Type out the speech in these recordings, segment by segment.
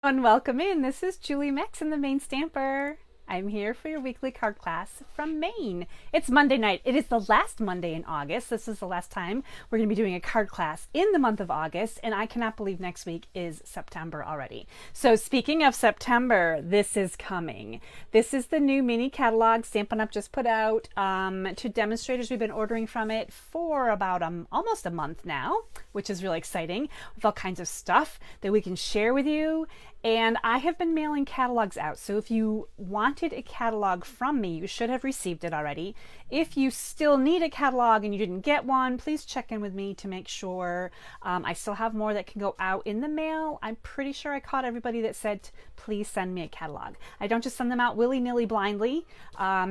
And welcome in. This is Julie Mex in the Maine Stamper. I'm here for your weekly card class from Maine. It's Monday night. It is the last Monday in August. This is the last time we're going to be doing a card class in the month of August, and I cannot believe next week is September already. So speaking of September, this is coming. This is the new mini catalog Stampin' Up! Just put out to demonstrators. We've been ordering from it for about almost a month now, which is really exciting, with all kinds of stuff that we can share with you. And I have been mailing catalogs out. So if you wanted a catalog from me, you should have received it already. If you still need a catalog and you didn't get one, please check in with me to make sure. I still have more that can go out in the mail. I'm pretty sure I caught everybody that said, please send me a catalog. I don't just send them out willy-nilly blindly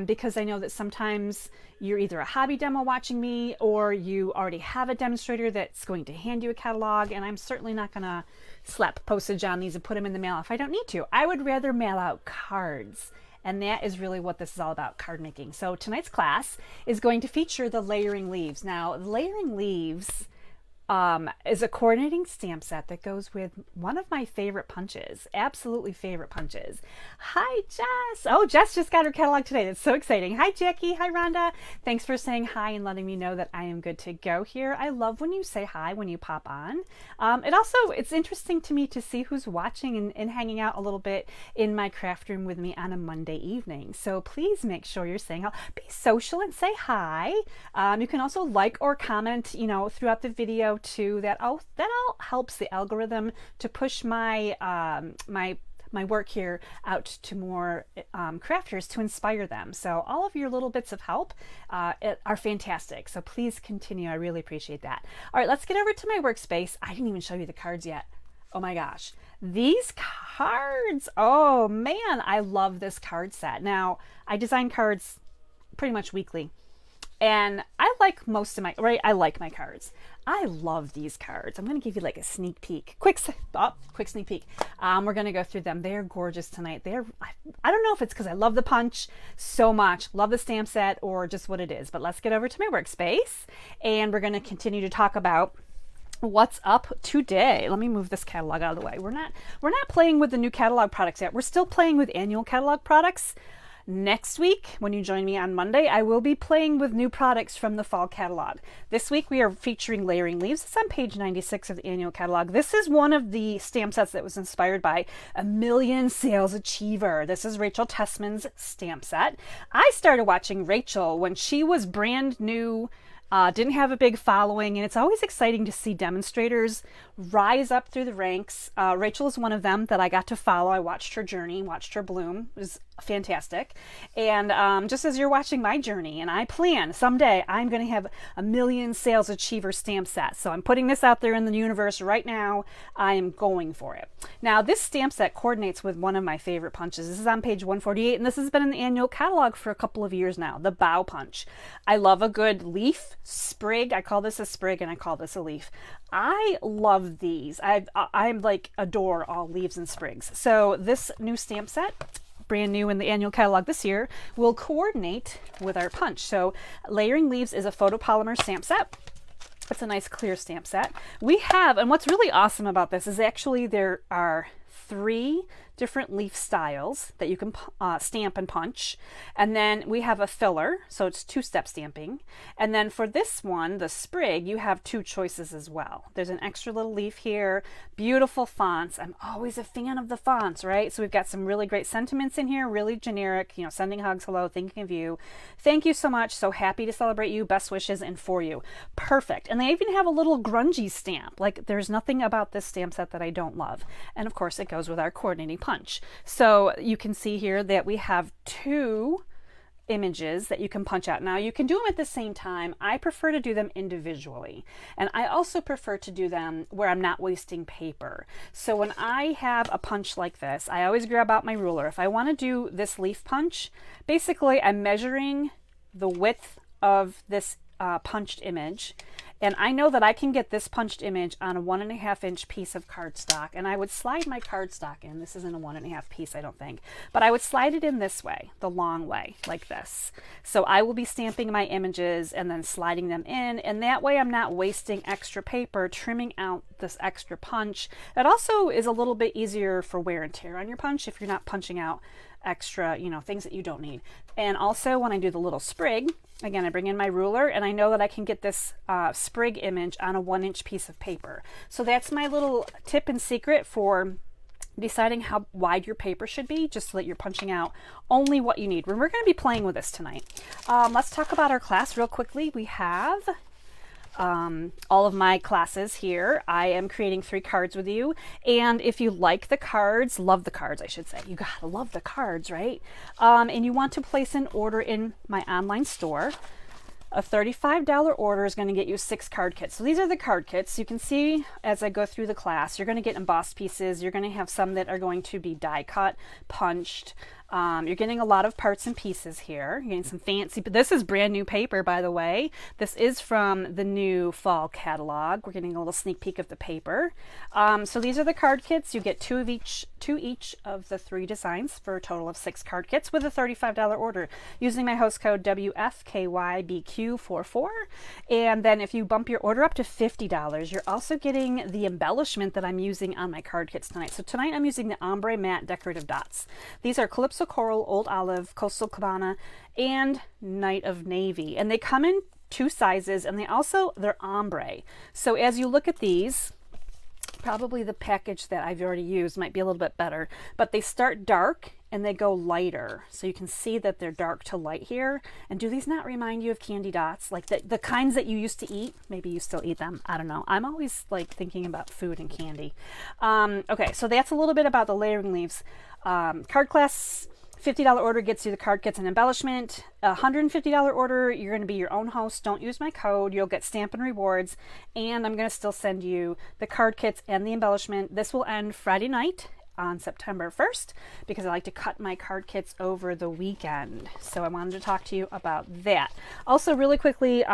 because I know that sometimes you're either a hobby demo watching me or you already have a demonstrator that's going to hand you a catalog, and I'm certainly not going to slap postage on these and put them in the mail if I don't need to. I would rather mail out cards, and that is really what this is all about, card making. So tonight's class is going to feature the layering leaves. Now, layering leaves is a coordinating stamp set that goes with one of my favorite punches, absolutely favorite punches. Hi, Jess. Oh, Jess just got her catalog today. That's so exciting. Hi, Jackie. Hi, Rhonda. Thanks for saying hi and letting me know that I am good to go here. I love when you say hi when you pop on. It's interesting to me to see who's watching and hanging out a little bit in my craft room with me on a Monday evening. So please make sure you're saying hi. Be social and say hi. You can also like or comment, throughout the video too. That all helps the algorithm to push my my work here out to more crafters to inspire them. So all of your little bits of help are fantastic. So please continue. I really appreciate that. All right, let's get over to my workspace. I didn't even show you the cards yet. Oh my gosh, these cards. Oh man, I love this card set. Now, I design cards pretty much weekly. And I like I like my cards. I love these cards. I'm going to give you like a sneak peek. Quick sneak peek. We're going to go through them. They're gorgeous tonight. I don't know if it's because I love the punch so much, love the stamp set, or just what it is. But let's get over to my workspace, and we're going to continue to talk about what's up today. Let me move this catalog out of the way. We're not playing with the new catalog products yet. We're still playing with annual catalog products. Next week, when you join me on Monday, I will be playing with new products from the fall catalog. This week, we are featuring layering leaves. It's on page 96 of the annual catalog. This is one of the stamp sets that was inspired by a Million Sales Achiever. This is Rachel Tessman's stamp set. I started watching Rachel when she was brand new, didn't have a big following, and it's always exciting to see demonstrators rise up through the ranks. Rachel is one of them that I got to follow. I watched her journey, watched her bloom. It was fantastic. And just as you're watching my journey, and I plan someday I'm going to have a Million Sales Achiever stamp set. So I'm putting this out there in the universe right now. I am going for it. Now, this stamp set coordinates with one of my favorite punches. This is on page 148, and this has been in the annual catalog for a couple of years now, the Bough punch. I love a good leaf sprig. I call this a sprig and I call this a leaf. I love these. I'm like adore all leaves and sprigs. So this new stamp set, brand new in the annual catalog this year, will coordinate with our punch. So layering leaves is a photopolymer stamp set. It's a nice clear stamp set. We have, and what's really awesome about this is actually there are 3 different leaf styles that you can stamp and punch. And then we have a filler, so it's 2-step stamping. And then for this one, the sprig, you have 2 choices as well. There's an extra little leaf here, beautiful fonts. I'm always a fan of the fonts, right? So we've got some really great sentiments in here, really generic, sending hugs, hello, thinking of you. Thank you so much. So happy to celebrate you, best wishes, and for you. Perfect. And they even have a little grungy stamp. Like, there's nothing about this stamp set that I don't love. And of course, it goes with our coordinating punch. So you can see here that we have 2 images that you can punch out. Now, you can do them at the same time. I prefer to do them individually. And I also prefer to do them where I'm not wasting paper. So when I have a punch like this, I always grab out my ruler. If I want to do this leaf punch, basically I'm measuring the width of this punched image, And I know that I can get this punched image on a 1.5-inch piece of cardstock, and I would slide my cardstock in. This isn't a 1.5 piece, I don't think, but I would slide it in this way, the long way, like this. So I will be stamping my images and then sliding them in, and that way I'm not wasting extra paper, trimming out this extra punch. It also is a little bit easier for wear and tear on your punch if you're not punching out extra, you know, things that you don't need. And also when I do the little sprig, again, I bring in my ruler and I know that I can get this sprig image on a 1-inch piece of paper. So that's my little tip and secret for deciding how wide your paper should be, just so that you're punching out only what you need. We're going to be playing with this tonight. Let's talk about our class real quickly. We have all of my classes here. I am creating 3 cards with you, and if you like the cards, love the cards I should say, you gotta love the cards, right? And you want to place an order in my online store, a $35 order is going to get you 6 card kits. So these are the card kits. You can see as I go through the class, you're going to get embossed pieces. You're going to have some that are going to be die cut, punched. You're getting a lot of parts and pieces here. You're getting some fancy, but this is brand new paper, by the way. This is from the new fall catalog. We're getting a little sneak peek of the paper. So these are the card kits. You get 2 each of the 3 designs for a total of 6 card kits with a $35 order using my host code WFKYBQ44. And then if you bump your order up to $50, you're also getting the embellishment that I'm using on my card kits tonight. So tonight I'm using the Ombre Matte Decorative Dots. These are Calypso Coral, Old Olive, Coastal Cabana, and Night of Navy. And they come in 2 sizes, and they're ombre. So as you look at these, probably the package that I've already used might be a little bit better, but they start dark and they go lighter. So you can see that they're dark to light here. And do these not remind you of candy dots? Like the kinds that you used to eat? Maybe you still eat them. I don't know. I'm always like thinking about food and candy. Okay, so that's a little bit about the layering leaves. Card class, $50 order gets you the card kits and embellishment. $150 order, you're going to be your own host. Don't use my code. You'll get Stampin' Rewards, and I'm going to still send you the card kits and the embellishment. This will end Friday night on September 1st because I like to cut my card kits over the weekend. So I wanted to talk to you about that. Also, really quickly,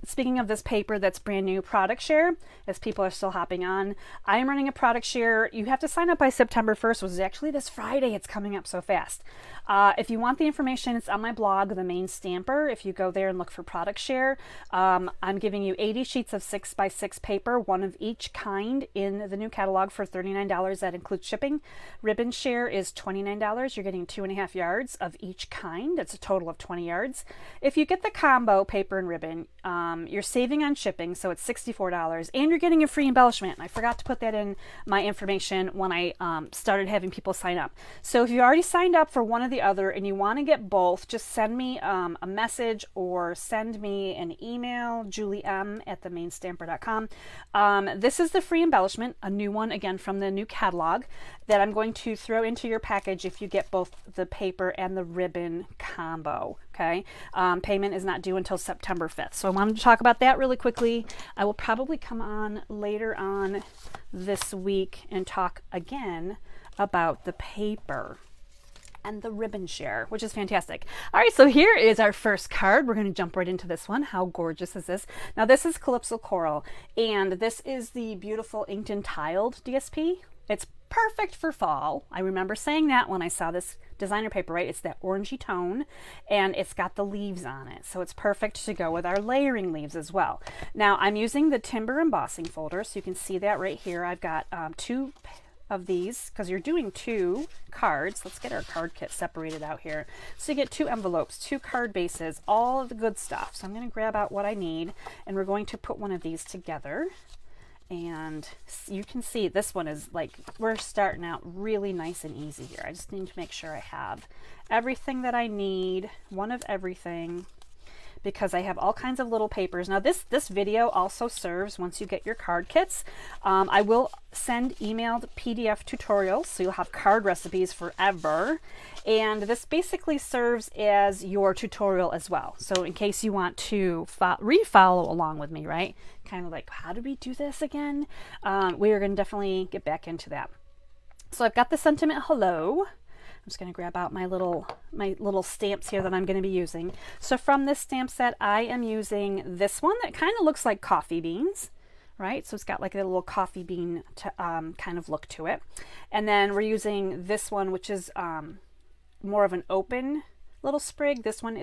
speaking of this paper that's brand new, product share, as people are still hopping on, I am running a product share. You have to sign up by September 1st, which is actually this Friday. It's coming up so fast. If you want the information, it's on my blog, The Main Stamper. If you go there and look for product share, I'm giving you 80 sheets of 6x6 paper, 1 of each kind in the new catalog for $39. That includes shipping. Ribbon share is $29. You're getting 2.5 yards of each kind. It's a total of 20 yards. If you get the combo paper and ribbon, you're saving on shipping, so it's $64, and you're getting a free embellishment. I forgot to put that in my information when I started having people sign up. So if you already signed up for one of the other and you want to get both, just send me a message or send me an email, juliem@themainstamper.com. This is the free embellishment, a new one again from the new catalog that I'm going to throw into your package if you get both the paper and the ribbon combo. Okay, payment is not due until September 5th. So I wanted to talk about that really quickly. I will probably come on later on this week and talk again about the paper and the ribbon share, which is fantastic. All right, so here is our first card. We're going to jump right into this one. How gorgeous is this? Now this is Calypso Coral, and this is the beautiful inked and tiled DSP. It's perfect for fall. I remember saying that when I saw this designer paper, right? It's that orangey tone, and it's got the leaves on it. So it's perfect to go with our layering leaves as well. Now I'm using the timber embossing folder, so you can see that right here. I've got 2 of these because you're doing 2 cards. Let's get our card kit separated out here. So you get 2 envelopes, 2 card bases, all of the good stuff. So I'm going to grab out what I need, and we're going to put one of these together. And you can see this one is like, we're starting out really nice and easy here. I just need to make sure I have everything that I need, one of everything, because I have all kinds of little papers. Now this video also serves once you get your card kits. I will send emailed PDF tutorials, so you'll have card recipes forever. And this basically serves as your tutorial as well. So in case you want to re-follow along with me, right? Kind of like, how do we do this again? We are going to definitely get back into that. So I've got the sentiment hello. just going to grab out my little stamps here that I'm going to be using. So from this stamp set, I am using this one that kind of looks like coffee beans, right? So it's got like a little coffee bean to, kind of look to it. And then we're using this one, which is more of an open little sprig. This one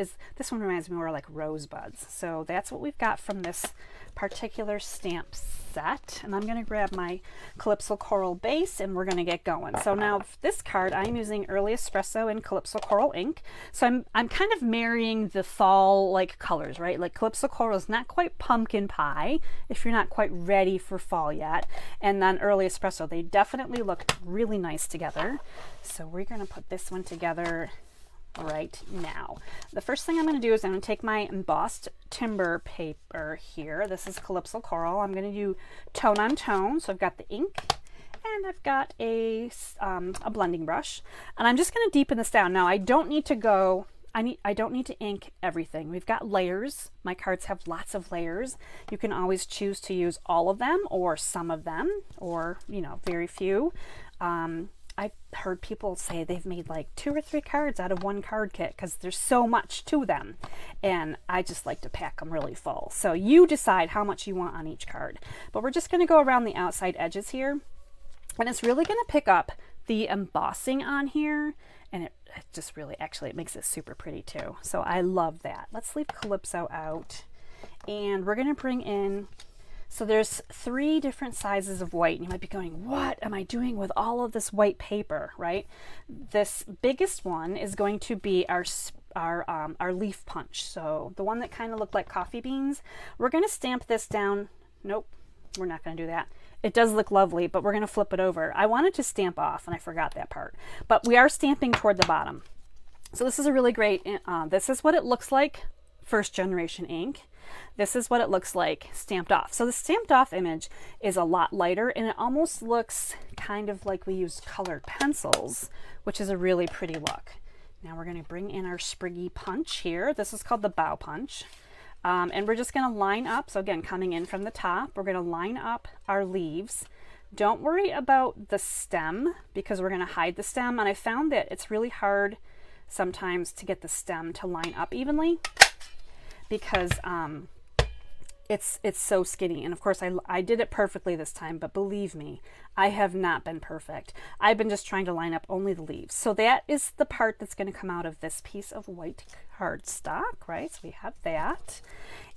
reminds me more like rosebuds. So that's what we've got from this particular stamp set. And I'm going to grab my Calypso Coral base and we're going to get going. So now for this card, I'm using Early Espresso and Calypso Coral ink. So I'm kind of marrying the fall like colors, right? Like Calypso Coral is not quite pumpkin pie if you're not quite ready for fall yet. And then Early Espresso, they definitely look really nice together. So we're going to put this one together right now. The first thing I'm going to do is I'm going to take my embossed timber paper here. This is Calypso Coral. I'm going to do tone on tone. So I've got the ink and I've got a blending brush, and I'm just going to deepen this down. Now I don't need to ink everything. We've got layers. My cards have lots of layers. You can always choose to use all of them or some of them, or very few. I've heard people say they've made like 2 or 3 cards out of one card kit because there's so much to them, and I just like to pack them really full. So you decide how much you want on each card, but we're just going to go around the outside edges here, and it's really going to pick up the embossing on here, and it just really, actually, it makes it super pretty too. So I love that. Let's leave Calypso out, and we're going to bring in, so there's 3 different sizes of white, and you might be going, what am I doing with all of this white paper, right? This biggest one is going to be our leaf punch. So the one that kind of looked like coffee beans. We're going to stamp this down. Nope, we're not going to do that. It does look lovely, but we're going to flip it over. I wanted to stamp off, and I forgot that part. But we are stamping toward the bottom. So this is a really great, this is what it looks like, first generation ink. This is what it looks like stamped off. So the stamped off image is a lot lighter, and it almost looks kind of like we used colored pencils, which is a really pretty look. Now we're going to bring in our spriggy punch here. This is called the Bough punch. And we're just going to line up. So again, coming in from the top, we're going to line up our leaves. Don't worry about the stem because we're going to hide the stem. And I found that it's really hard sometimes to get the stem to line up evenly because it's so skinny. And of course I did it perfectly this time, but believe me, I have not been perfect. I've been just trying to line up only the leaves. So that is the part that's going to come out of this piece of white cardstock, right? So we have that,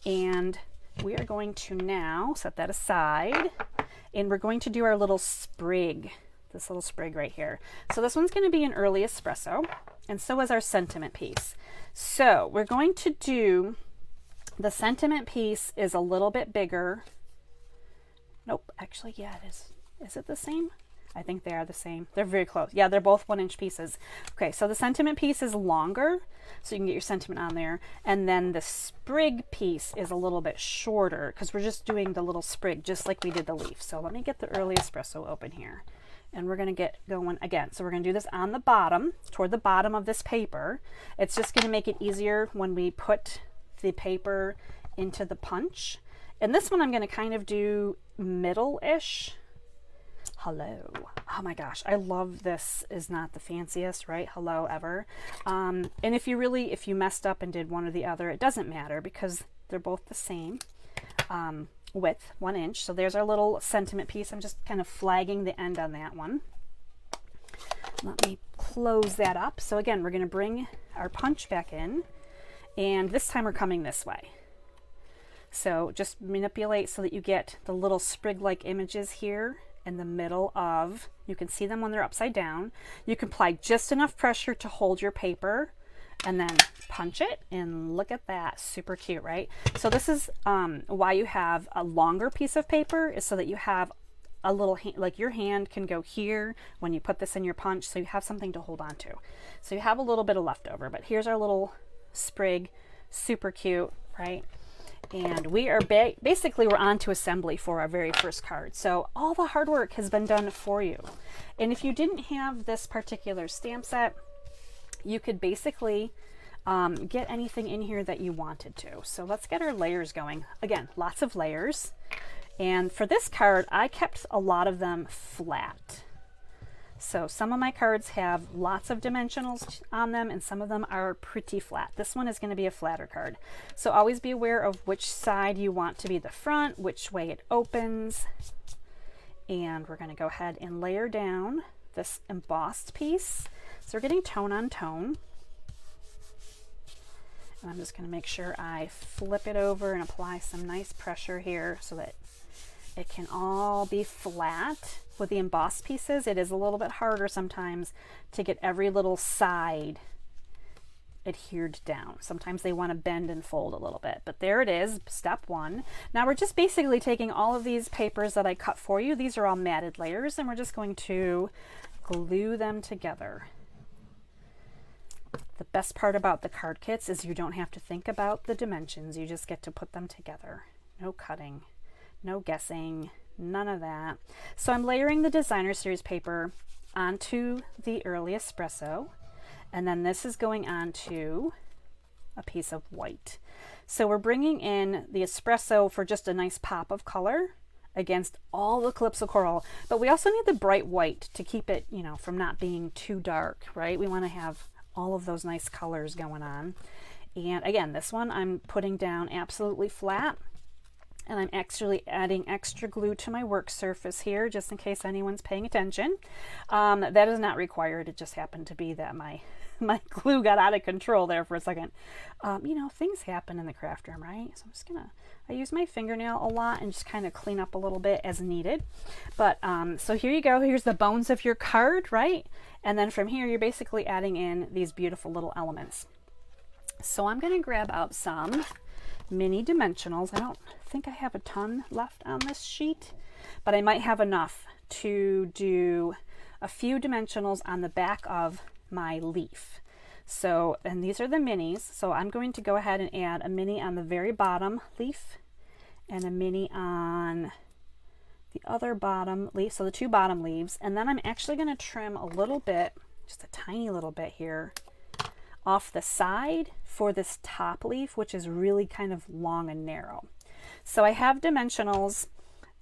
and we are going to now set that aside, and we're going to do our little sprig, this little sprig right here. So this one's going to be an Early Espresso, and so is our sentiment piece. So we're going to do, the sentiment piece is a little bit bigger. Nope, actually, yeah, it is. Is it the same? I think they are the same. They're very close. Yeah, they're both 1-inch pieces. Okay, so the sentiment piece is longer, so you can get your sentiment on there. And then the sprig piece is a little bit shorter because we're just doing the little sprig just like we did the leaf. So let me get the Early Espresso open here. And we're going to get going again. So we're going to do this on the bottom, toward the bottom of this paper. It's just going to make it easier when we put the paper into the punch. And this one I'm going to kind of do middle-ish. Hello. Oh my gosh, I love this. Is not the fanciest, right? Hello ever. And if you messed up and did one or the other, it doesn't matter because they're both the same width, 1 inch. So there's our little sentiment piece. I'm just kind of flagging the end on that one. Let me close that up. So again, we're going to bring our punch back in, and this time we're coming this way. So just manipulate so that you get the little sprig-like images here in the middle of, you can see them when they're upside down. You can apply just enough pressure to hold your paper and then punch it, and look at that, super cute, right? So this is why you have a longer piece of paper, is so that you have a little, like your hand can go here when you put this in your punch, so you have something to hold on to. So you have a little bit of leftover, but here's our little sprig, super cute, right? And we are basically we're on to assembly for our very first card. So all the hard work has been done for you. And if you didn't have this particular stamp set, you could basically get anything in here that you wanted to. So let's get our layers going. Again, lots of layers. And for this card, I kept a lot of them flat. So some of my cards have lots of dimensionals on them and some of them are pretty flat. This one is going to be a flatter card. So always be aware of which side you want to be the front, which way it opens. And we're going to go ahead and layer down this embossed piece. So we're getting tone on tone. And I'm just going to make sure I flip it over and apply some nice pressure here so that it can all be flat. With the embossed pieces, it is a little bit harder sometimes to get every little side adhered down. Sometimes they want to bend and fold a little bit, but there it is, step one. Now we're just basically taking all of these papers that I cut for you. These are all matted layers, and we're just going to glue them together. The best part about the card kits is you don't have to think about the dimensions. You just get to put them together. No cutting, no guessing, none of that. So I'm layering the designer series paper onto the early espresso, and then this is going onto a piece of white. So we're bringing in the espresso for just a nice pop of color against all the Calypso coral, but we also need the bright white to keep it, you know, from not being too dark, right? We want to have all of those nice colors going on. And again, this one I'm putting down absolutely flat. And I'm actually adding extra glue to my work surface here, just in case anyone's paying attention. That is not required. It just happened to be that my glue got out of control there for a second. You know, things happen in the craft room, right? So I'm just gonna, I use my fingernail a lot and just kind of clean up a little bit as needed. But so here you go. Here's the bones of your card, right? And then from here, you're basically adding in these beautiful little elements. So I'm gonna grab out some mini dimensionals. I don't think I have a ton left on this sheet, but I might have enough to do a few dimensionals on the back of my leaf. So, and these are the minis, so I'm going to go ahead and add a mini on the very bottom leaf and a mini on the other bottom leaf, so the two bottom leaves. And then I'm actually going to trim a little bit, just a tiny little bit here, off the side for this top leaf, which is really kind of long and narrow. So I have dimensionals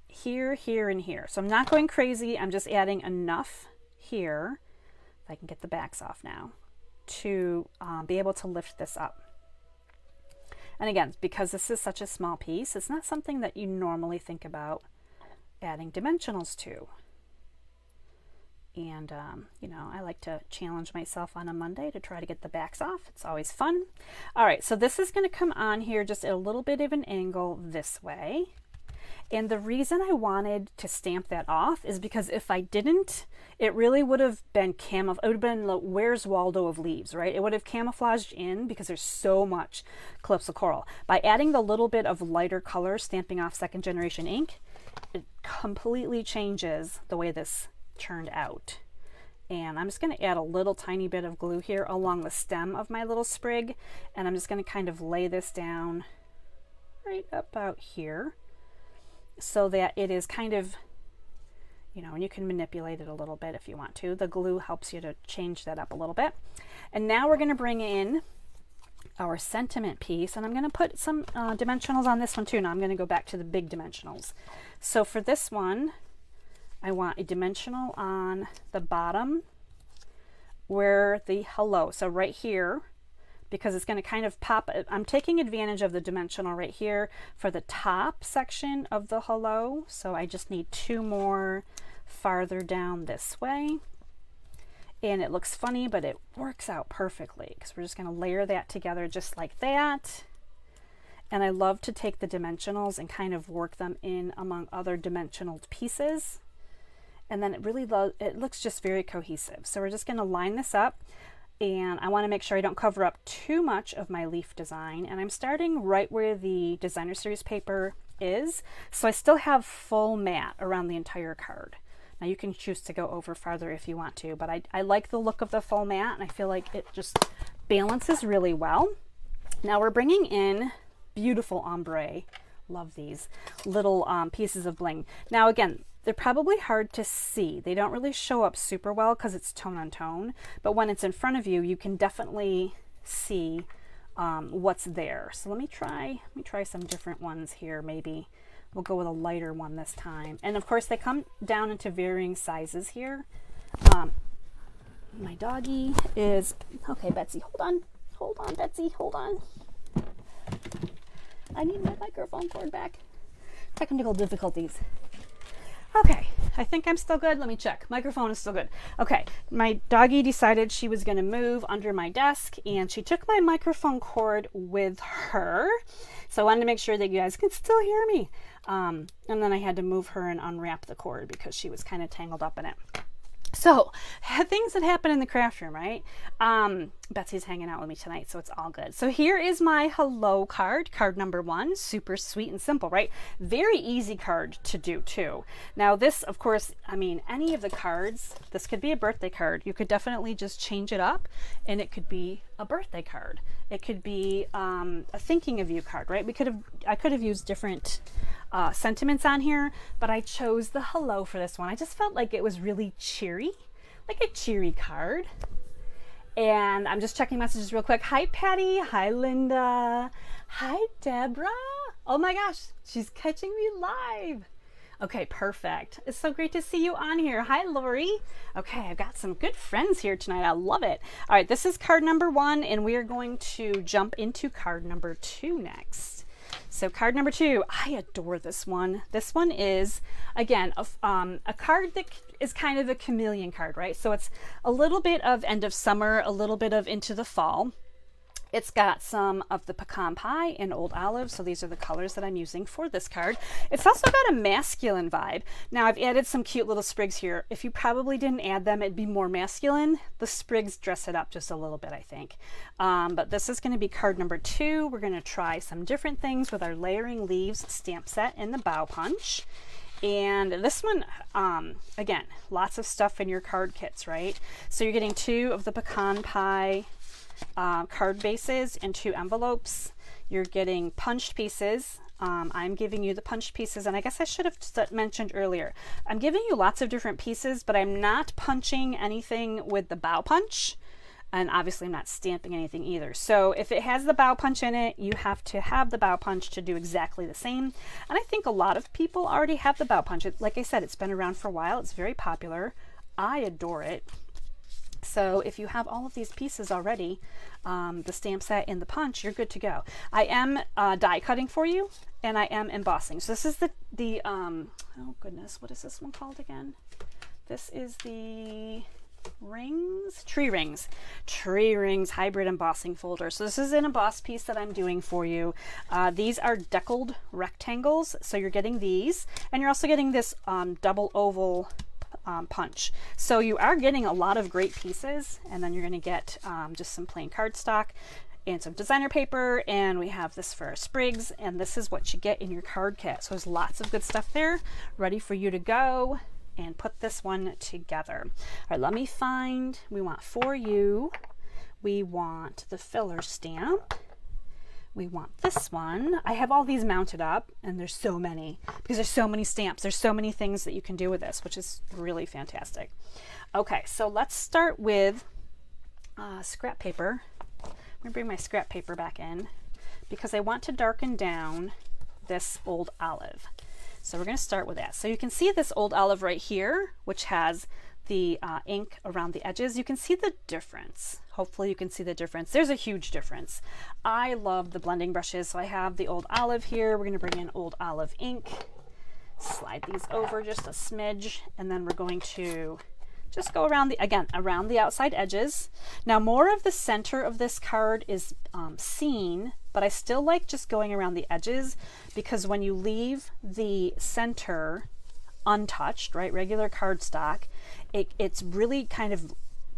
here, here, and here. So I'm not going crazy. I'm just adding enough here, if I can get the backs off now, to be able to lift this up. And again, because this is such a small piece, it's not something that you normally think about adding dimensionals to. And, you know, I like to challenge myself on a Monday to try to get the backs off. It's always fun. All right, so this is going to come on here just at a little bit of an angle this way. And the reason I wanted to stamp that off is because if I didn't, it really would have been it would have been the Where's Waldo of leaves, right? It would have camouflaged in because there's so much Calypso coral. By adding the little bit of lighter color, stamping off second generation ink, it completely changes the way this turned out. And I'm just going to add a little tiny bit of glue here along the stem of my little sprig, and I'm just going to kind of lay this down right about here so that it is kind of, you know, and you can manipulate it a little bit if you want to. The glue helps you to change that up a little bit. And now we're going to bring in our sentiment piece, and I'm going to put some dimensionals on this one too. Now I'm going to go back to the big dimensionals. So for this one, I want a dimensional on the bottom where the hello, so right here, because it's going to kind of pop. I'm taking advantage of the dimensional right here for the top section of the hello. So I just need two more farther down this way. And it looks funny, but it works out perfectly because we're just going to layer that together just like that. And I love to take the dimensionals and kind of work them in among other dimensional pieces. And then it looks just very cohesive. So we're just going to line this up, and I want to make sure I don't cover up too much of my leaf design. And I'm starting right where the designer series paper is, so I still have full mat around the entire card. Now you can choose to go over farther if you want to, but I like the look of the full mat, and I feel like it just balances really well. Now we're bringing in beautiful ombre. Love these little pieces of bling. Now again, they're probably hard to see. They don't really show up super well because it's tone on tone, but when it's in front of you, you can definitely see what's there. So let me try some different ones here. Maybe we'll go with a lighter one this time. And of course they come down into varying sizes here. My doggy is, okay, Betsy, hold on, Betsy, hold on. I need my microphone cord back. Technical difficulties. Okay, I think I'm still good. Let me check. Microphone is still good. Okay, my doggy decided she was going to move under my desk, and she took my microphone cord with her. So I wanted to make sure that you guys can still hear me. And then I had to move her and unwrap the cord because she was kind of tangled up in it. So, things that happen in the craft room, right? Betsy's hanging out with me tonight, so it's all good. So here is my hello card, card number 1. Super sweet and simple, right? Very easy card to do too. Now this, of course, I mean, any of the cards, this could be a birthday card. You could definitely just change it up, and it could be a birthday card. It could be a thinking of you card, right? I could have used different sentiments on here, but I chose the hello for this one. I just felt like it was really cheery, like a cheery card. And I'm just checking messages real quick. Hi, Patty. Hi, Linda. Hi, Deborah. Oh my gosh, she's catching me live. Okay, perfect. It's so great to see you on here. Hi, Lori. Okay, I've got some good friends here tonight. I love it. All right, this is card number 1, and we are going to jump into card number 2 next. So card number 2, I adore this one. This one is, again, a card that is kind of a chameleon card, right? So it's a little bit of end of summer, a little bit of into the fall. It's got some of the pecan pie and old olive, so these are the colors that I'm using for this card. It's also got a masculine vibe. Now I've added some cute little sprigs here. If you probably didn't add them, it'd be more masculine. The sprigs dress it up just a little bit, I think. But this is going to be card number 2. We're going to try some different things with our layering leaves stamp set in the Bough punch. And this one, again, lots of stuff in your card kits, right? So you're getting 2 of the pecan pie card bases and 2 envelopes. You're getting punched pieces. I'm giving you the punched pieces, and I guess I should have mentioned earlier, I'm giving you lots of different pieces, but I'm not punching anything with the Bough punch, and obviously I'm not stamping anything either. So if it has the Bough punch in it, you have to have the Bough punch to do exactly the same. And I think a lot of people already have the Bough punch. Like I said, it's been around for a while. It's very popular. I adore it. So if you have all of these pieces already, the stamp set and the punch, you're good to go. I am die cutting for you, and I am embossing. So this is the oh goodness, what is this one called again? This is the tree rings hybrid embossing folder. So this is an emboss piece that I'm doing for you. These are deckled rectangles, so you're getting these, and you're also getting this double oval punch. So you are getting a lot of great pieces, and then you're going to get just some plain cardstock and some designer paper, and we have this for our sprigs, and this is what you get in your card kit. So there's lots of good stuff there ready for you to go and put this one together. All right, let me find, we want for you, we want the filler stamp. We want this one. I have all these mounted up, and there's so many because there's so many stamps. There's so many things that you can do with this, which is really fantastic. Okay, so let's start with scrap paper. I'm gonna bring my scrap paper back in because I want to darken down this old olive. So we're gonna start with that. So you can see this old olive right here, which has the ink around the edges. You can see the difference. Hopefully you can see the difference. There's a huge difference. I love the blending brushes. So I have the old olive here. We're going to bring in old olive ink, slide these over just a smidge, and then we're going to just go around around the outside edges. Now more of the center of this card is seen, but I still like just going around the edges, because when you leave the center untouched, right, regular cardstock, it's really kind of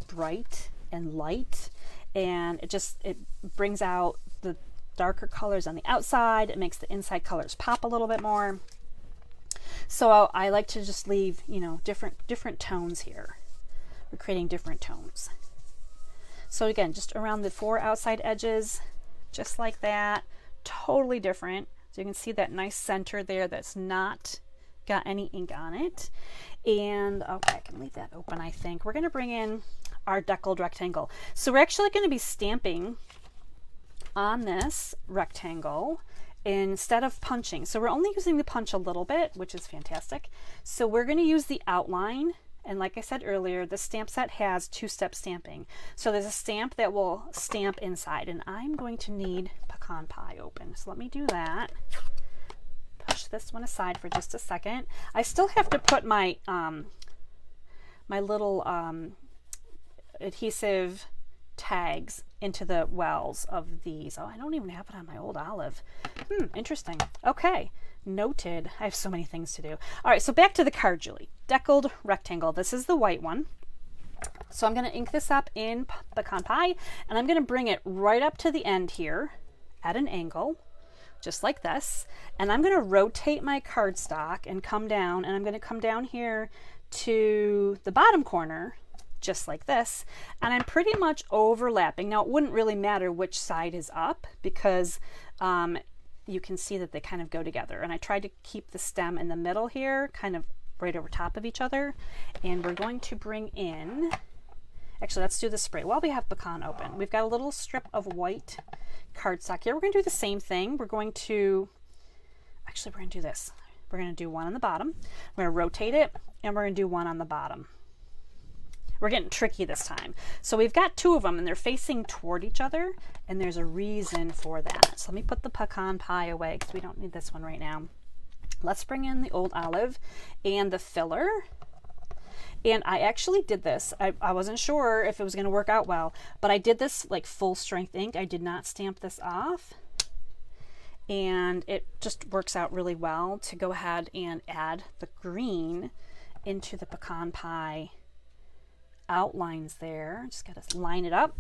bright and light, and it brings out the darker colors on the outside. It makes the inside colors pop a little bit more. So I like to just leave, you know, different tones here. We're creating different tones. So again, just around the 4 outside edges, just like that, totally different. So you can see that nice center there that's not got any ink on it. And okay, I can leave that open. I think we're going to bring in our deckled rectangle. So we're actually going to be stamping on this rectangle instead of punching. So we're only using the punch a little bit, which is fantastic. So we're going to use the outline And like I said earlier, the stamp set has two-step stamping. So there's a stamp that will stamp inside, and I'm going to need pecan pie open. So let me do that. Push this one aside for just a second. I still have to put my my little adhesive tags into the wells of these. Oh, I don't even have it on my old olive. Interesting. Okay, noted. I have so many things to do. All right, so back to the card, Julie. Deckled rectangle. This is the white one. So I'm going to ink this up in pecan pie, and I'm going to bring it right up to the end here at an angle, just like this. And I'm going to rotate my cardstock and come down, and I'm going to come down here to the bottom corner, just like this, and I'm pretty much overlapping. Now it wouldn't really matter which side is up because you can see that they kind of go together, and I tried to keep the stem in the middle here, kind of right over top of each other. And we're going to bring in, actually let's do the spray while we have pecan open. We've got a little strip of white cardstock here. We're going to do the same thing. We're going to do this. We're going to do one on the bottom. We're going to rotate it, and we're going to do one on the bottom. We're getting tricky this time. So we've got two of them, and they're facing toward each other, and there's a reason for that. So let me put the pecan pie away because we don't need this one right now. Let's bring in the old olive and the filler. And I actually did this. I wasn't sure if it was going to work out well, but I did this like full strength ink. I did not stamp this off. And it just works out really well to go ahead and add the green into the pecan pie outlines there. Just got to line it up,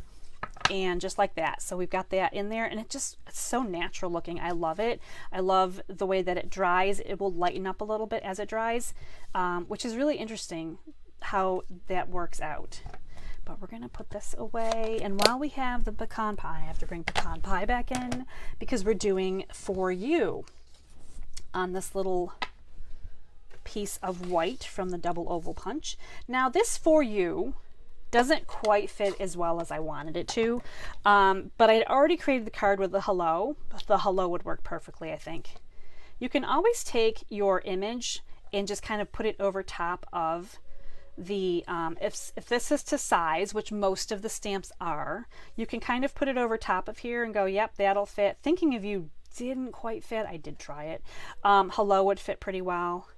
and just like that. So we've got that in there, and it's so natural looking. I love it. I love the way that it dries. It will lighten up a little bit as it dries, which is really interesting how that works out. But we're going to put this away, and while we have the pecan pie, I have to bring pecan pie back in because we're doing For You on this little piece of white from the double oval punch. Now this For You doesn't quite fit as well as I wanted it to, but I had already created the card with the hello. The hello would work perfectly, I think. You can always take your image and just kind of put it over top of the, if this is to size, which most of the stamps are, you can kind of put it over top of here and go, yep, that'll fit. Thinking of You didn't quite fit. I did try it. Hello would fit pretty well.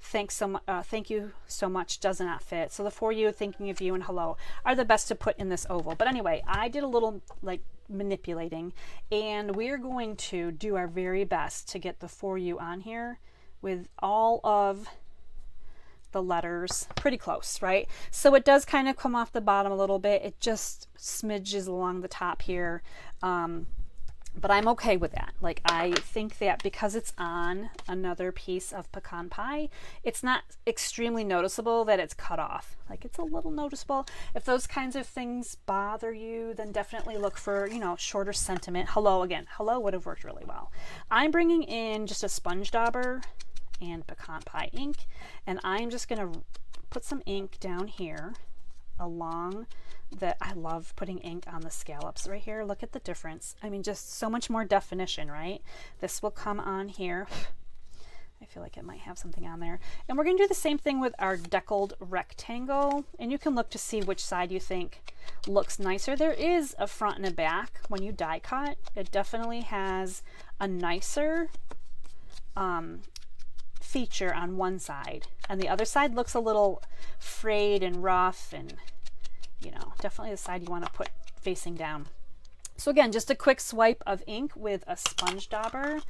Thank you so much does not fit. So the For You, Thinking of You, and hello are the best to put in this oval. But anyway, I did a little like manipulating, and we're going to do our very best to get the For You on here with all of the letters pretty close, right? So it does kind of come off the bottom a little bit. It just smidges along the top here. But I'm okay with that. Like, I think that because it's on another piece of pecan pie, it's not extremely noticeable that it's cut off. Like, it's a little noticeable. If those kinds of things bother you, then definitely look for, you know, shorter sentiment. Hello, again, hello would have worked really well. I'm bringing in just a sponge dauber and pecan pie ink, and I'm just going to put some ink down here along that. I love putting ink on the scallops right here. Look at the difference. I mean, just so much more definition, right? This will come on here. I feel like it might have something on there. And we're going to do the same thing with our deckled rectangle, and you can look to see which side you think looks nicer. There is a front and a back when you die cut. It definitely has a nicer feature on one side, and the other side looks a little frayed and rough, and you know, definitely the side you want to put facing down. So again, just a quick swipe of ink with a sponge dauber.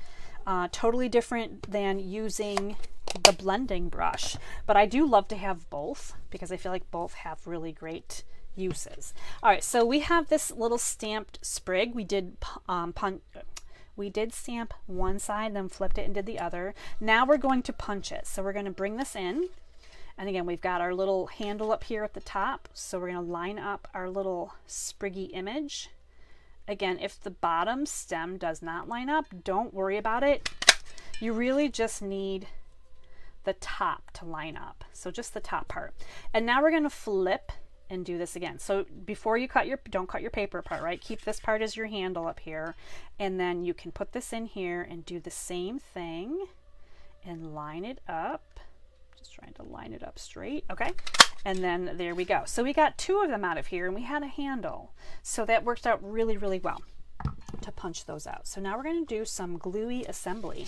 Totally different than using the blending brush, but I do love to have both because I feel like both have really great uses. All right, so we have this little stamped sprig. We did stamp one side, then flipped it and did the other. Now we're going to punch it. So we're going to bring this in. And again, we've got our little handle up here at the top. So we're going to line up our little spriggy image. Again, if the bottom stem does not line up, don't worry about it. You really just need the top to line up. So just the top part. And now we're going to flip and do this again. So before you don't cut your paper apart, right? Keep this part as your handle up here. And then you can put this in here and do the same thing and line it up Just trying to line it up straight. Okay. And then there we go. So we got 2 of them out of here and we had a handle. So that worked out really, really well to punch those out. So now we're going to do some gluey assembly.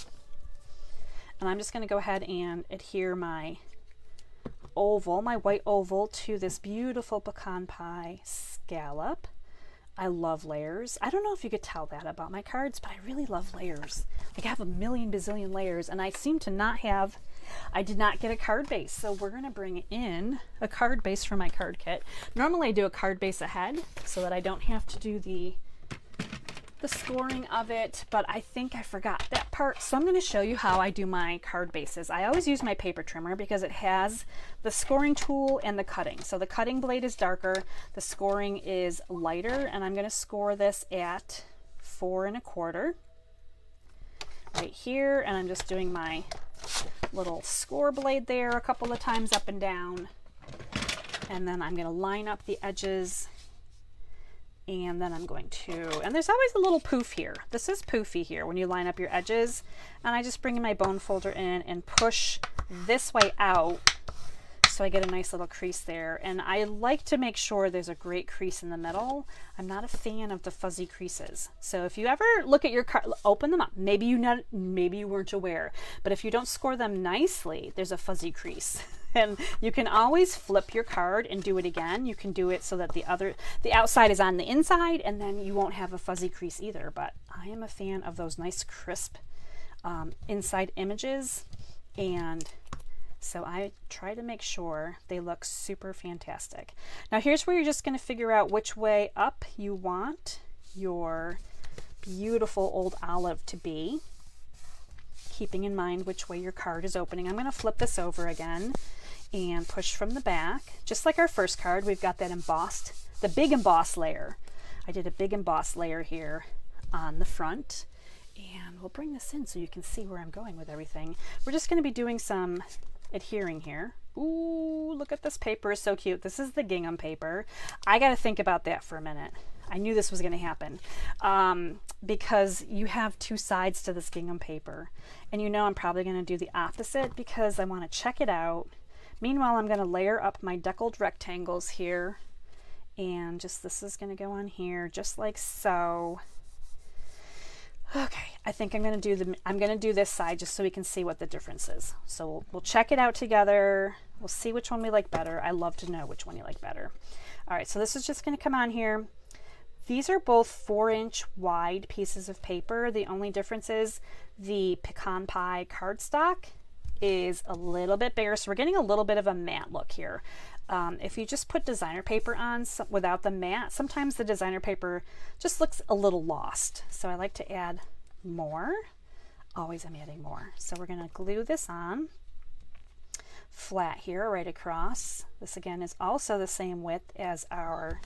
And I'm just going to go ahead and adhere my oval, my white oval, to this beautiful pecan pie scallop. I love layers. I don't know if you could tell that about my cards, but I really love layers. Like I have a million bazillion layers and I seem to not have, I did not get a card base. So we're going to bring in a card base for my card kit. Normally I do a card base ahead so that I don't have to do the scoring of it, but I think I forgot that part. So I'm going to show you how I do my card bases. I always use my paper trimmer because it has the scoring tool and the cutting. So the cutting blade is darker, the scoring is lighter, and I'm going to score this at 4 1/4 right here. And I'm just doing my little score blade there a couple of times up and down. And then I'm going to line up the edges. And then I'm going to, and there's always a little poof here. This is poofy here when you line up your edges. And I just bring my bone folder in and push this way out so I get a nice little crease there. And I like to make sure there's a great crease in the middle. I'm not a fan of the fuzzy creases. So if you ever look at your card, open them up. Maybe you weren't aware, but if you don't score them nicely, there's a fuzzy crease. And you can always flip your card and do it again. You can do it so that the outside is on the inside, and then you won't have a fuzzy crease either. But I am a fan of those nice crisp inside images, and so I try to make sure they look super fantastic. Now here's where you're just going to figure out which way up you want your beautiful old olive to be, keeping in mind which way your card is opening. I'm going to flip this over again and push from the back. Just like our first card, we've got that embossed, the big emboss layer. I did a big emboss layer here on the front, and we'll bring this in so you can see where I'm going with everything. We're just going to be doing some adhering here. Ooh, look at this paper, is so cute. This is the gingham paper. I got to think about that for a minute. I knew this was going to happen because you have 2 sides to this gingham paper, and you know I'm probably going to do the opposite because I want to check it out. Meanwhile, I'm going to layer up my deckled rectangles here, and just this is going to go on here just like so. Okay, I think I'm going to do this side just so we can see what the difference is. So we'll check it out together. We'll see which one we like better. I love to know which one you like better. All right, so this is just going to come on here. These are both 4-inch wide pieces of paper. The only difference is the pecan pie cardstock is a little bit bigger, so we're getting a little bit of a matte look here. If you just put designer paper on without the matte, sometimes the designer paper just looks a little lost. So I like to add more. Always I'm adding more. So we're going to glue this on flat here right across. This again is also the same width as our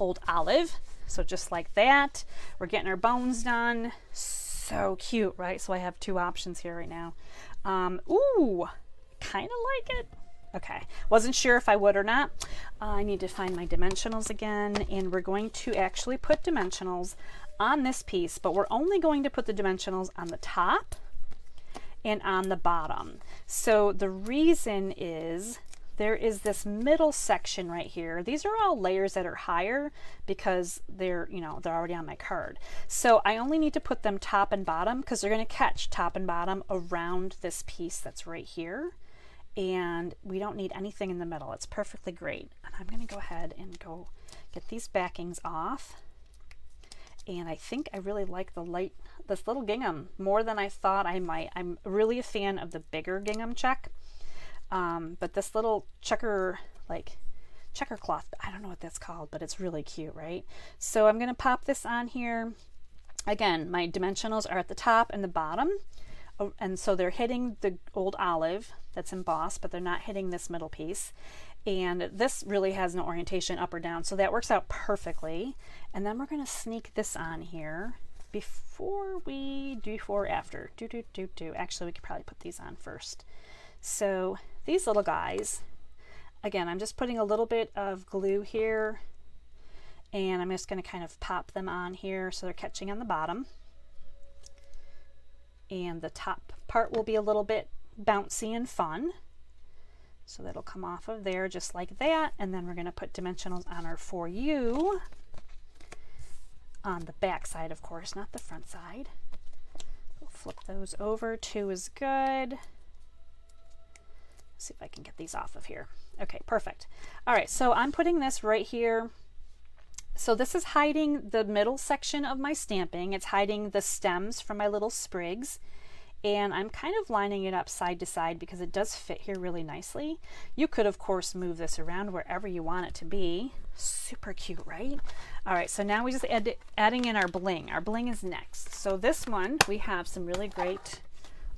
old olive. So just like that, we're getting our bones done. So cute, right? So I have 2 options here right now. Ooh, kind of like it. Okay, wasn't sure if I would or not. I need to find my dimensionals again, and we're going to actually put dimensionals on this piece, but we're only going to put the dimensionals on the top and on the bottom. So the reason is there is this middle section right here. These are all layers that are higher because they're already on my card. So I only need to put them top and bottom because they're going to catch top and bottom around this piece that's right here. And we don't need anything in the middle. It's perfectly great. And I'm going to go ahead and go get these backings off. And I think I really like this little gingham more than I thought I might. I'm really a fan of the bigger gingham check. But this little checker cloth, I don't know what that's called, but it's really cute, right? So I'm going to pop this on here. Again, my dimensionals are at the top and the bottom. And so they're hitting the old olive that's embossed, but they're not hitting this middle piece. And this really has no orientation up or down, so that works out perfectly. And then we're going to sneak this on here before or after. Actually, we could probably put these on first. So these little guys, again, I'm just putting a little bit of glue here, and I'm just going to kind of pop them on here so they're catching on the bottom. And the top part will be a little bit bouncy and fun. So that'll come off of there just like that. And then we're going to put dimensionals on our For You on the back side, of course, not the front side. We'll flip those over. 2 is good. Let's see if I can get these off of here. Okay, perfect. All right, so I'm putting this right here. So this is hiding the middle section of my stamping. It's hiding the stems from my little sprigs. And I'm kind of lining it up side to side because it does fit here really nicely. You could, of course, move this around wherever you want it to be. Super cute, right? All right, so now we just adding in our bling. Our bling is next. So this one, we have some really great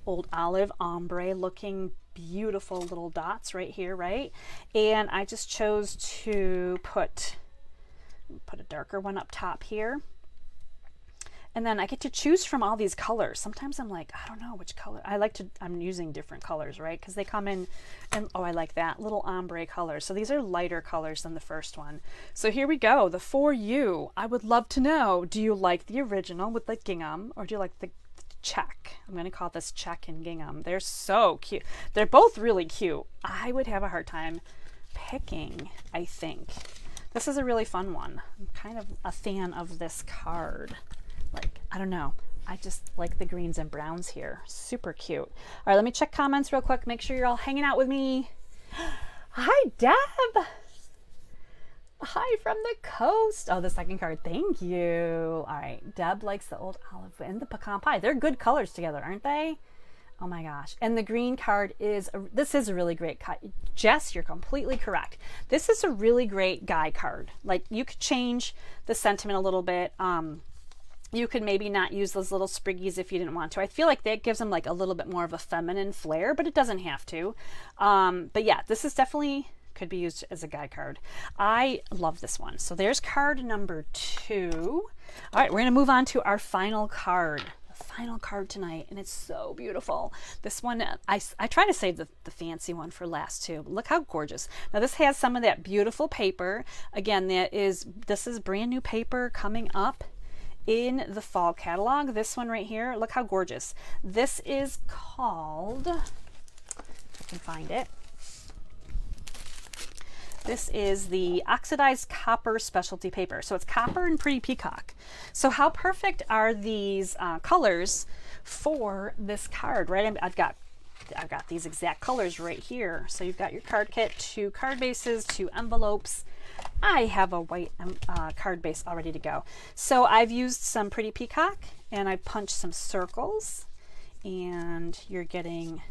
old olive ombre looking beautiful little dots right here, right? And I just chose to put a darker one up top here. And then I get to choose from all these colors. Sometimes I'm like, I don't know which color. I'm using different colors, right? Because they come in, and oh, I like that, little ombre colors. So these are lighter colors than the first one. So here we go, the For You. I would love to know, do you like the original with the gingham, or do you like the check? I'm gonna call this check and gingham. They're so cute. They're both really cute. I would have a hard time picking, I think. This is a really fun one. I'm kind of a fan of this card. Like, I don't know. I just like the greens and browns here. Super cute. All right, let me check comments real quick. Make sure you're all hanging out with me. Hi, Deb. Hi from the coast. Oh, the second card. Thank you. All right. Deb likes the old olive and the pecan pie. They're good colors together, aren't they? Oh my gosh. And the green card is, this is a really great card. Jess, you're completely correct. This is a really great guy card. Like, you could change the sentiment a little bit. You could maybe not use those little spriggies if you didn't want to. I feel like that gives them like a little bit more of a feminine flair, but it doesn't have to. But yeah, this is definitely could be used as a guy card. I love this one. So there's card number 2. All right, we're going to move on to our final card. The final card tonight, and it's so beautiful. This one, I try to save the fancy one for last too. Look how gorgeous. Now this has some of that beautiful paper. Again, this is brand new paper coming up in the fall catalog. This one right here, look how gorgeous. This is called, if I can find it, this is the oxidized copper specialty paper. So it's copper and pretty peacock. So how perfect are these colors for this card, right? I've got these exact colors right here. So you've got your card kit, 2 card bases, 2 envelopes. I have a white card base all ready to go. So I've used some pretty peacock and I punched some circles, and you're getting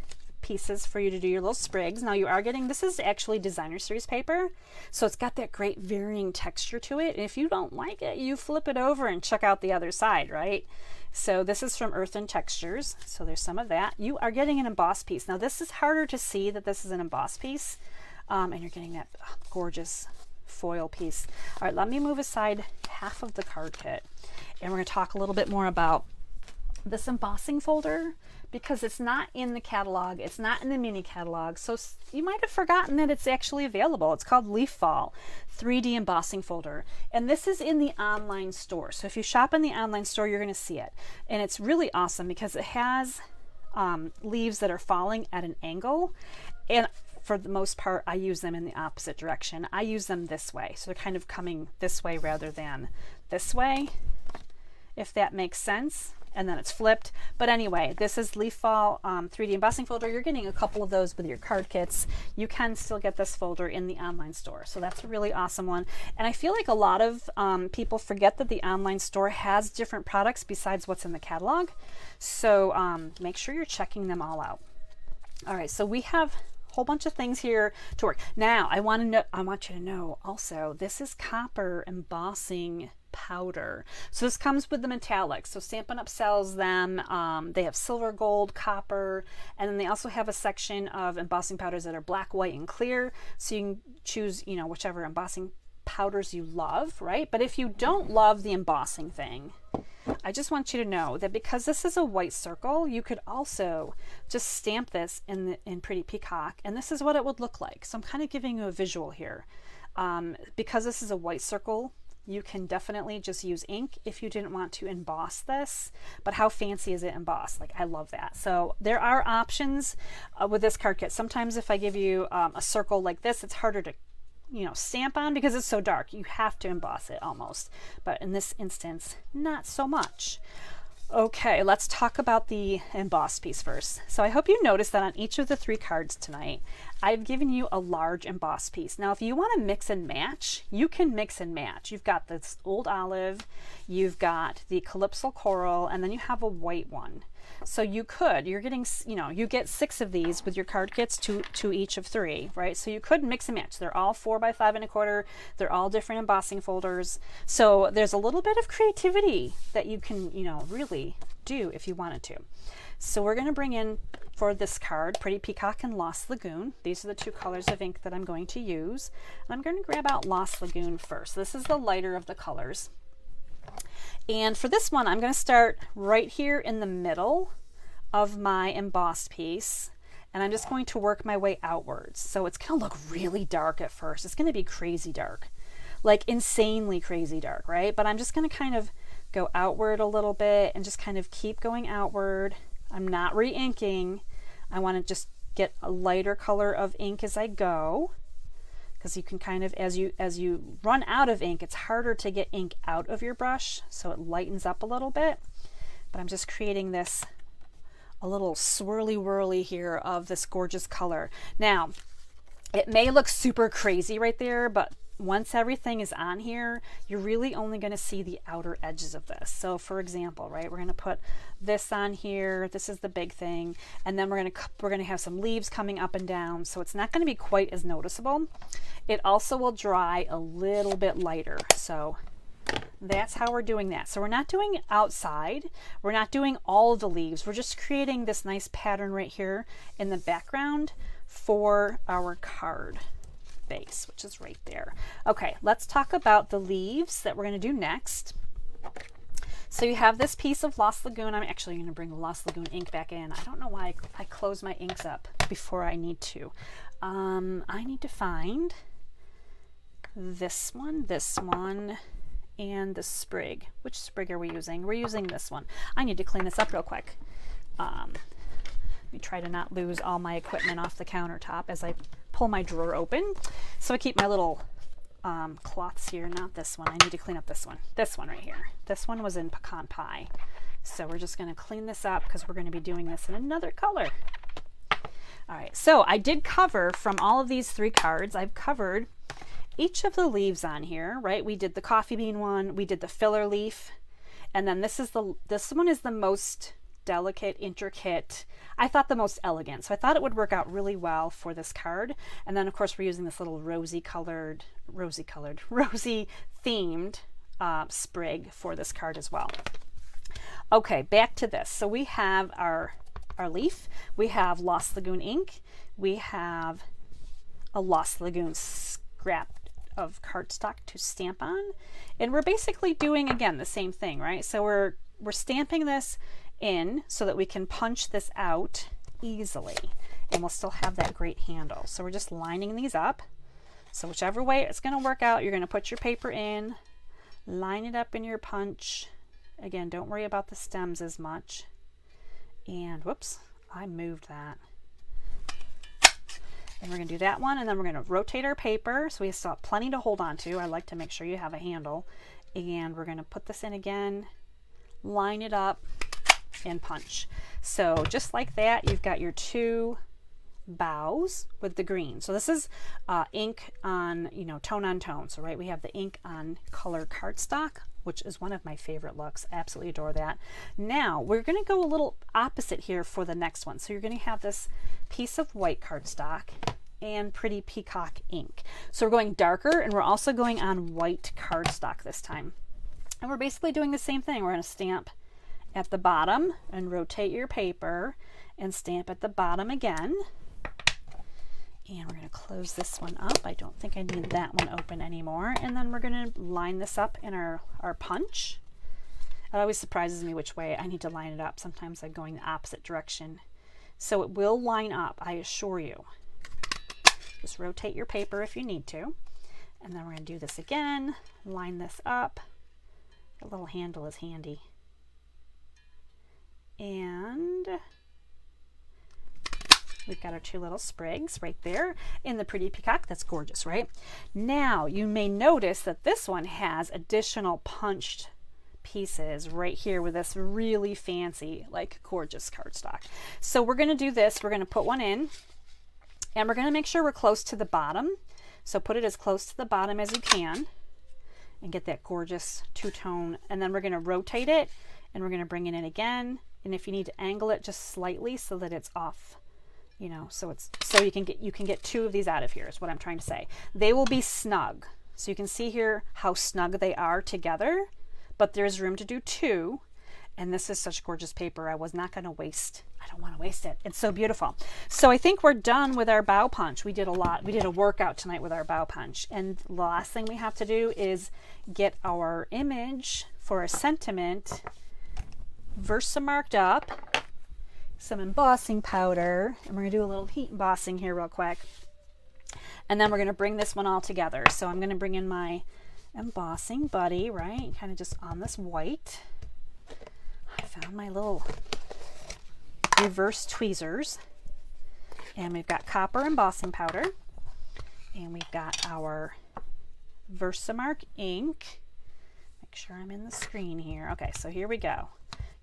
pieces for you to do your little sprigs. Now you are getting, this is actually designer series paper, so it's got that great varying texture to it. And if you don't like it, you flip it over and check out the other side, right? So this is from Earth and Textures. So there's some of that. You are getting an embossed piece. Now this is harder to see that this is an embossed piece, and you're getting that gorgeous foil piece. All right, let me move aside half of the card kit, and we're going to talk a little bit more about this embossing folder, because it's not in the catalog, it's not in the mini catalog, so you might have forgotten that it's actually available. It's called Leaf Fall 3D embossing folder, and this is in the online store. So if you shop in the online store, you're going to see it, and it's really awesome because it has leaves that are falling at an angle, and for the most part I use them in the opposite direction. I use them this way, so they're kind of coming this way rather than this way, if that makes sense. And then it's flipped. But anyway, this is Leaf Fall 3D embossing folder. You're getting a couple of those with your card kits. You can still get this folder in the online store. So that's a really awesome one. And I feel like a lot of people forget that the online store has different products besides what's in the catalog. So make sure you're checking them all out. All right, so we have a whole bunch of things here to work. Now, I want you to know also, this is copper embossing powder. So this comes with the metallics. So Stampin' Up sells them. They have silver, gold, copper, and then they also have a section of embossing powders that are black, white, and clear. So you can choose, you know, whichever embossing powders you love, right? But if you don't love the embossing thing, I just want you to know that because this is a white circle, you could also just stamp this in Pretty Peacock, and this is what it would look like. So I'm kind of giving you a visual here. Because this is a white circle you can definitely just use ink if you didn't want to emboss this, but how fancy is it embossed? Like, I love that. So there are options with this card kit. Sometimes if I give you a circle like this, it's harder to, you know, stamp on because it's so dark. You have to emboss it almost, but in this instance, not so much. Okay, let's talk about the embossed piece first. So I hope you noticed that on each of the 3 cards tonight, I've given you a large embossed piece. Now, if you want to mix and match, you can mix and match. You've got this old olive, you've got the calypso coral, and then you have a white one. So you could, you're getting, you know, you get 6 of these with your card kits to each of 3, right? So you could mix and match. They're all 4 by 5 1/4. They're all different embossing folders. So there's a little bit of creativity that you can, you know, really do if you wanted to. So we're going to bring in for this card, Pretty Peacock and Lost Lagoon. These are the 2 colors of ink that I'm going to use. And I'm going to grab out Lost Lagoon first. This is the lighter of the colors. And for this one, I'm going to start right here in the middle of my embossed piece, and I'm just going to work my way outwards. So it's going to look really dark at first. It's going to be crazy dark, like insanely crazy dark, right? But I'm just going to kind of go outward a little bit and just kind of keep going outward. I'm not re-inking. I want to just get a lighter color of ink as I go, because you can kind of, as you run out of ink, it's harder to get ink out of your brush, so it lightens up a little bit. But I'm just creating this a little swirly whirly here of this gorgeous color. Now, it may look super crazy right there, but once everything is on here, you're really only going to see the outer edges of this. So for example, right, we're going to put this on here. This is the big thing. And then we're going to have some leaves coming up and down. So it's not going to be quite as noticeable. It also will dry a little bit lighter. So that's how we're doing that. So we're not doing outside. We're not doing all of the leaves. We're just creating this nice pattern right here in the background for our card base, which is right there. Okay, let's talk about the leaves that we're going to do next. So you have this piece of Lost Lagoon. I'm actually going to bring the Lost Lagoon ink back in. I don't know why I close my inks up before I need to. I need to find this one, and the sprig. Which sprig are we using? We're using this one. I need to clean this up real quick. Let me try to not lose all my equipment off the countertop as I pull my drawer open. So I keep my little cloths here, not this one. I need to clean up this one. This one right here. This one was in pecan pie. So we're just going to clean this up because we're going to be doing this in another color. All right, so I did cover from all of these 3 cards, I've covered each of the leaves on here, right? We did the coffee bean one, we did the filler leaf, and then this one is the most delicate, intricate, I thought the most elegant. So I thought it would work out really well for this card. And then of course we're using this little rosy themed sprig for this card as well. Okay, back to this. So we have our leaf, we have Lost Lagoon ink, we have a Lost Lagoon scrap of cardstock to stamp on, and we're basically doing again the same thing, right? So we're stamping this in so that we can punch this out easily, and we'll still have that great handle. So we're just lining these up. So whichever way it's going to work out, you're going to put your paper in, line it up in your punch. Again, don't worry about the stems as much. And whoops, I moved that. And we're going to do that one, and then we're going to rotate our paper so we still have plenty to hold on to. I like to make sure you have a handle. And we're going to put this in again, line it up, and punch. So just like that, you've got your 2 bows with the green. So this is ink on, you know, tone on tone. So right, we have the ink on color cardstock, which is one of my favorite looks. Absolutely adore that. Now we're going to go a little opposite here for the next one. So you're going to have this piece of white cardstock and Pretty Peacock ink. So we're going darker, and we're also going on white cardstock this time. And we're basically doing the same thing. We're going to stamp at the bottom and rotate your paper and stamp at the bottom again. And we're going to close this one up. I don't think I need that one open anymore. And then we're going to line this up in our punch. It always surprises me which way I need to line it up. Sometimes I'm going the opposite direction. So it will line up, I assure you. Just rotate your paper if you need to. And then we're going to do this again, line this up. The little handle is handy. And we've got our 2 little sprigs right there in the pretty peacock. That's gorgeous, right? Now you may notice that this one has additional punched pieces right here with this really fancy, like gorgeous cardstock. So we're going to do this. We're going to put one in, and we're going to make sure we're close to the bottom. So put it as close to the bottom as you can and get that gorgeous two-tone. And then we're going to rotate it, and we're going to bring it in again. And if you need to angle it just slightly so that it's off, you know, so you can get 2 of these out of here is what I'm trying to say. They will be snug. So you can see here how snug they are together, but there's room to do 2. And this is such gorgeous paper. I was not going to waste. I don't want to waste it. It's so beautiful. So I think we're done with our bow punch. We did a lot. We did a workout tonight with our bow punch. And the last thing we have to do is get our image for a sentiment Versamarked up, some embossing powder, and we're going to do a little heat embossing here real quick. And then we're going to bring this one all together. So I'm going to bring in my embossing buddy, right? Kind of just on this white. I found my little reverse tweezers. And we've got copper embossing powder. And we've got our Versamark ink. Make sure I'm in the screen here. Okay, so here we go.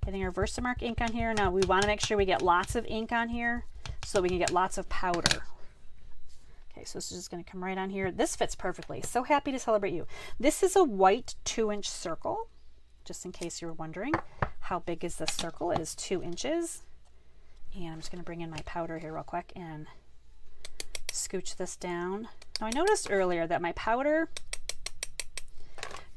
Getting our Versamark ink on here. Now we want to make sure we get lots of ink on here so we can get lots of powder. Okay, so this is just going to come right on here. This fits perfectly. So happy to celebrate you. This is a white 2-inch circle, just in case you were wondering. How big is this circle? It is 2 inches. And I'm just going to bring in my powder here real quick and scooch this down. Now I noticed earlier that my powder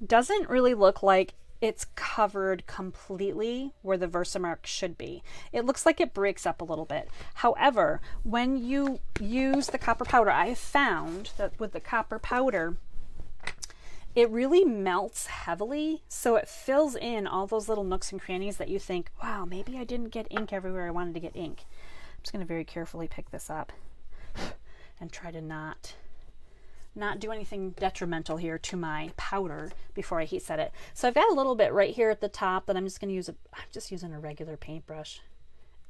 doesn't really look like it's covered completely where the Versamark should be. It looks like it breaks up a little bit. However, when you use the copper powder, I have found that with the copper powder, it really melts heavily, so it fills in all those little nooks and crannies that you think, wow, maybe I didn't get ink everywhere I wanted to get ink. I'm just going to very carefully pick this up and try to not do anything detrimental here to my powder before I heat set it. So I've got a little bit right here at the top that I'm just going to use. I'm just using a regular paintbrush,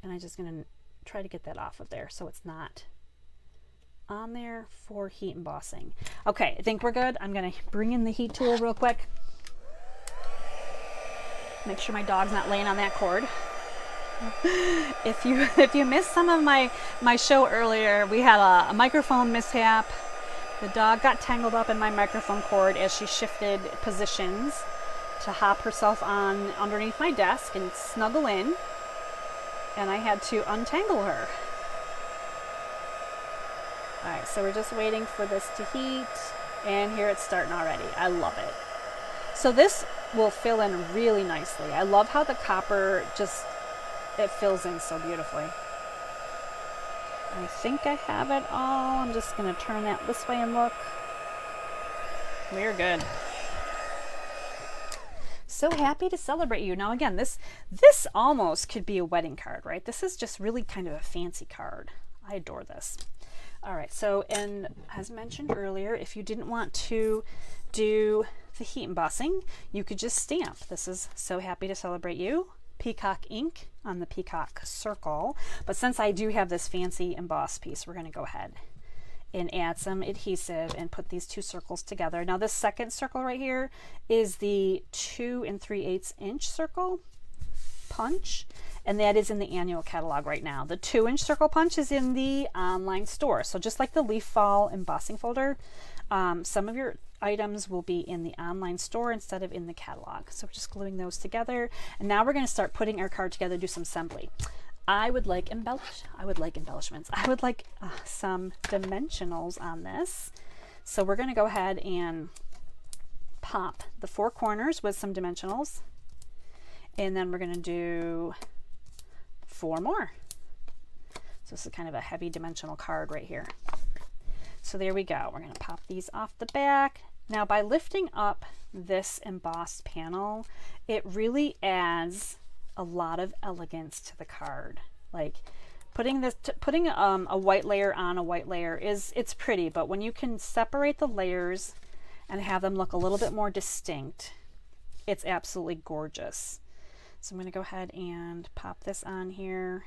and I'm just going to try to get that off of there so it's not on there for heat embossing. Okay, I think we're good. I'm going to bring in the heat tool real quick. Make sure my dog's not laying on that cord. If you missed some of my show earlier, we had a microphone mishap. The dog got tangled up in my microphone cord as she shifted positions to hop herself on underneath my desk and snuggle in, and I had to untangle her. All right, so we're just waiting for this to heat, and here it's starting already. I love it. So this will fill in really nicely. I love how the copper it fills in so beautifully. I think I have it all. I'm just going to turn that this way and look. We're good. So happy to celebrate you. Now again, this almost could be a wedding card, right? This is just really kind of a fancy card. I adore this. All right, so, and as mentioned earlier, if you didn't want to do the heat embossing, you could just stamp. This is So Happy to Celebrate You. Peacock ink on the peacock circle, but since I do have this fancy emboss piece, we're going to go ahead and add some adhesive and put these 2 circles together. Now this second circle right here is the 2 3/8 inch circle punch, and that is in the annual catalog right now. The 2-inch circle punch is in the online store. So just like the leaf fall embossing folder, some of your items will be in the online store instead of in the catalog. So we're just gluing those together. And now we're going to start putting our card together, do some assembly. I would like embellishments. I would like some dimensionals on this. So we're going to go ahead and pop the 4 corners with some dimensionals. And then we're going to do 4 more. So this is kind of a heavy dimensional card right here. So there we go. We're going to pop these off the back. Now by lifting up this embossed panel, it really adds a lot of elegance to the card. Like putting a white layer on a white layer it's pretty, but when you can separate the layers and have them look a little bit more distinct. It's absolutely gorgeous. So I'm going to go ahead and pop this on here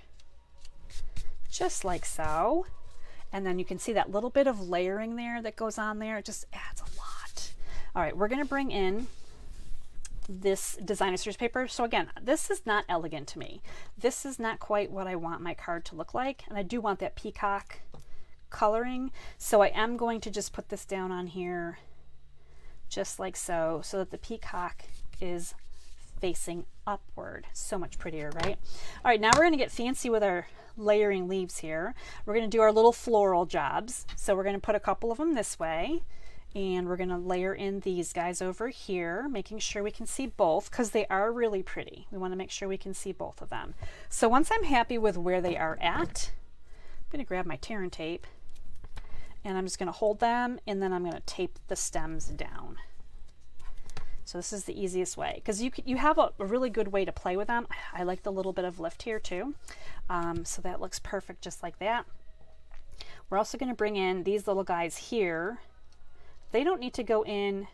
just like so. And then you can see that little bit of layering there that goes on there. It just adds a lot. All right, we're going to bring in this designer series paper. So again, this is not elegant to me. This is not quite what I want my card to look like. And I do want that peacock coloring. So I am going to just put this down on here just like so, so that the peacock is facing upward. So much prettier, right? All right, now we're going to get fancy with our layering leaves here. We're going to do our little floral jobs. So we're going to put a couple of them this way, and we're going to layer in these guys over here, making sure we can see both because they are really pretty. We want to make sure we can see both of them. So once I'm happy with where they are at, I'm going to grab my tear and tape, and I'm just going to hold them, and then I'm going to tape the stems down. So this is the easiest way, because you have a really good way to play with them. I like the little bit of lift here too. So that looks perfect just like that. We're also going to bring in these little guys here. They don't need to go in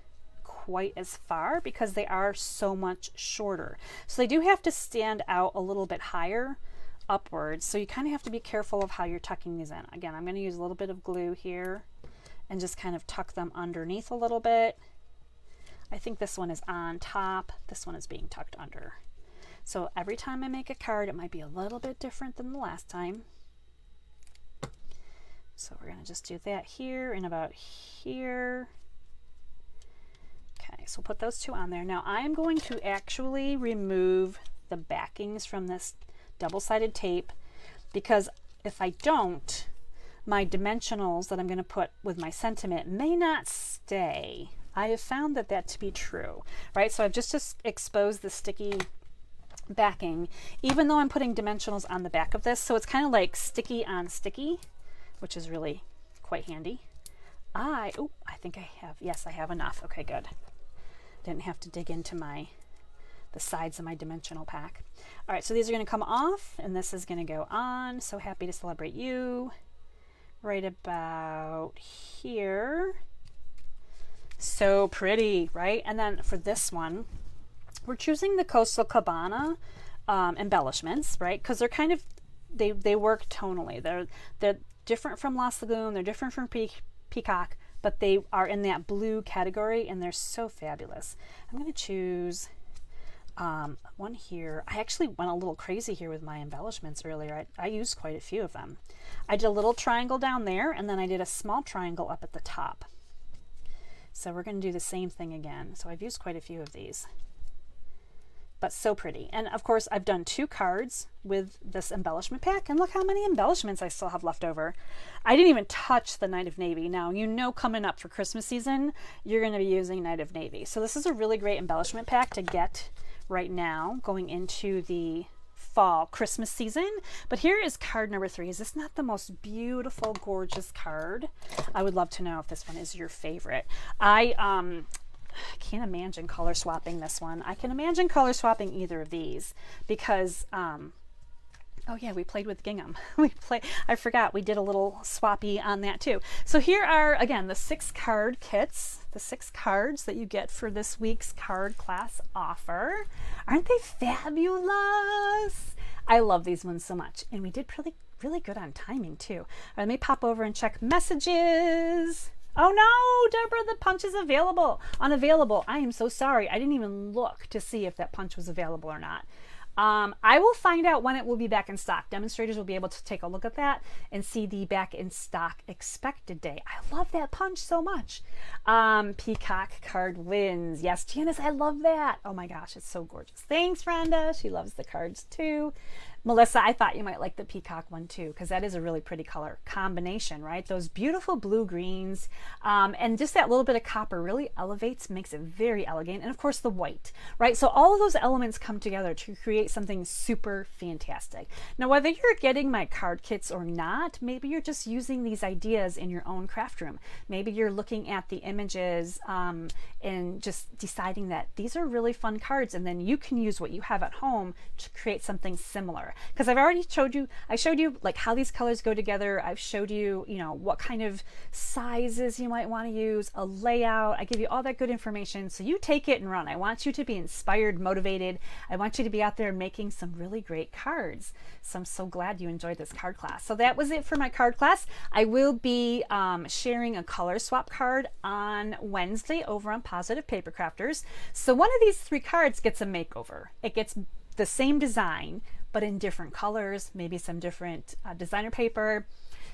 quite as far because they are so much shorter. So they do have to stand out a little bit higher upwards. So you kind of have to be careful of how you're tucking these in. Again, I'm going to use a little bit of glue here and just kind of tuck them underneath a little bit. I think this one is on top. This one is being tucked under. So every time I make a card, it might be a little bit different than the last time. So we're going to just do that here and about here. Okay, so we'll put those two on there. Now I'm going to actually remove the backings from this double-sided tape, because if I don't, my dimensionals that I'm going to put with my sentiment may not stay. I have found that to be true, right? So I've just exposed the sticky backing, even though I'm putting dimensionals on the back of this. So it's kind of like sticky on sticky, which is really quite handy. I think I have, yes, I have enough. Okay, good. Didn't have to dig into the sides of my dimensional pack. All right, so these are going to come off, and this is going to go on. So happy to celebrate you. Right about here. So pretty, right? And then for this one, we're choosing the Coastal Cabana embellishments, right? Because they're kind of, they work tonally. They're different from Lost Lagoon, they're different from Peacock, but they are in that blue category, and they're so fabulous. I'm going to choose one here. I actually went a little crazy here with my embellishments earlier. I used quite a few of them. I did a little triangle down there, and then I did a small triangle up at the top. So we're going to do the same thing again. So I've used quite a few of these, but so pretty. And of course I've done 2 cards with this embellishment pack, and look how many embellishments I still have left over. I didn't even touch the Night of Navy. Now, you know, coming up for Christmas season, you're going to be using Night of Navy. So this is a really great embellishment pack to get right now going into the fall Christmas season. But here is card number 3. Is this not the most beautiful, gorgeous card? I would love to know if this one is your favorite. I can't imagine color swapping this one. I can imagine color swapping either of these because oh yeah, we played with gingham. I forgot we did a little swappy on that too. So here are, again, the 6 card kits, the 6 cards that you get for this week's card class offer. Aren't they fabulous? I love these ones so much. And we did really good on timing too. All right, let me pop over and check messages. Oh no, Deborah, the punch is unavailable. I am so sorry. I didn't even look to see if that punch was available or not. I will find out when it will be back in stock. Demonstrators will be able to take a look at that and see the back in stock expected date. I love that punch so much. Peacock card wins. Yes, Janice, I love that. Oh my gosh, it's so gorgeous. Thanks, Rhonda. She loves the cards too. Melissa, I thought you might like the peacock one too, because that is a really pretty color combination, right? Those beautiful blue greens and just that little bit of copper really elevates, makes it very elegant. And of course the white, right? So all of those elements come together to create something super fantastic. Now, whether you're getting my card kits or not, maybe you're just using these ideas in your own craft room. Maybe you're looking at the images and just deciding that these are really fun cards, and then you can use what you have at home to create something similar. are, because I've already showed you, I showed you like how these colors go together. I've showed you, you know, what kind of sizes you might want to use, a layout. I give you all that good information. So you take it and run. I want you to be inspired, motivated. I want you to be out there making some really great cards. So I'm so glad you enjoyed this card class. So that was it for my card class. I will be sharing a color swap card on Wednesday over on Positive Paper Crafters. So one of these 3 cards gets a makeover. It gets the same design, but in different colors, maybe some different designer paper.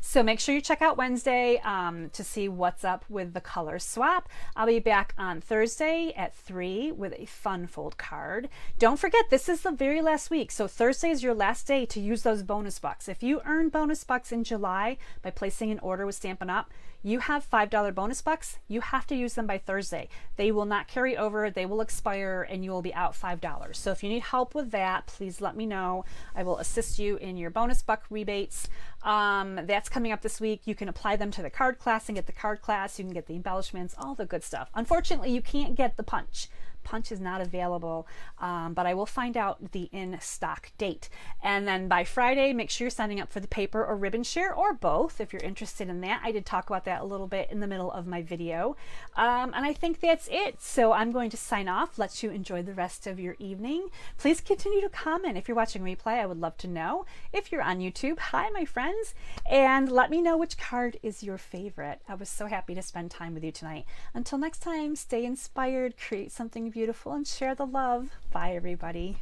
So make sure you check out Wednesday to see what's up with the color swap. I'll be back on Thursday at 3 with a fun fold card. Don't forget, this is the very last week. So Thursday is your last day to use those bonus bucks. If you earn bonus bucks in July by placing an order with Stampin' Up, you have $5 bonus bucks. You have to use them by Thursday. They will not carry over, they will expire, and you will be out $5. So if you need help with that, please let me know. I will assist you in your bonus buck rebates. That's coming up this week. You can apply them to the card class and get the card class. You can get the embellishments, all the good stuff. Unfortunately, you can't get the punch. Punch is not available, but I will find out the in-stock date. And then by Friday, make sure you're signing up for the paper or ribbon share, or both if you're interested in that. I did talk about that a little bit in the middle of my video. And I think that's it. So I'm going to sign off, let you enjoy the rest of your evening. Please continue to comment. If you're watching replay, I would love to know. If you're on YouTube, hi my friends, and let me know which card is your favorite. I was so happy to spend time with you tonight. Until next time, stay inspired, create something beautiful, and share the love. Bye everybody.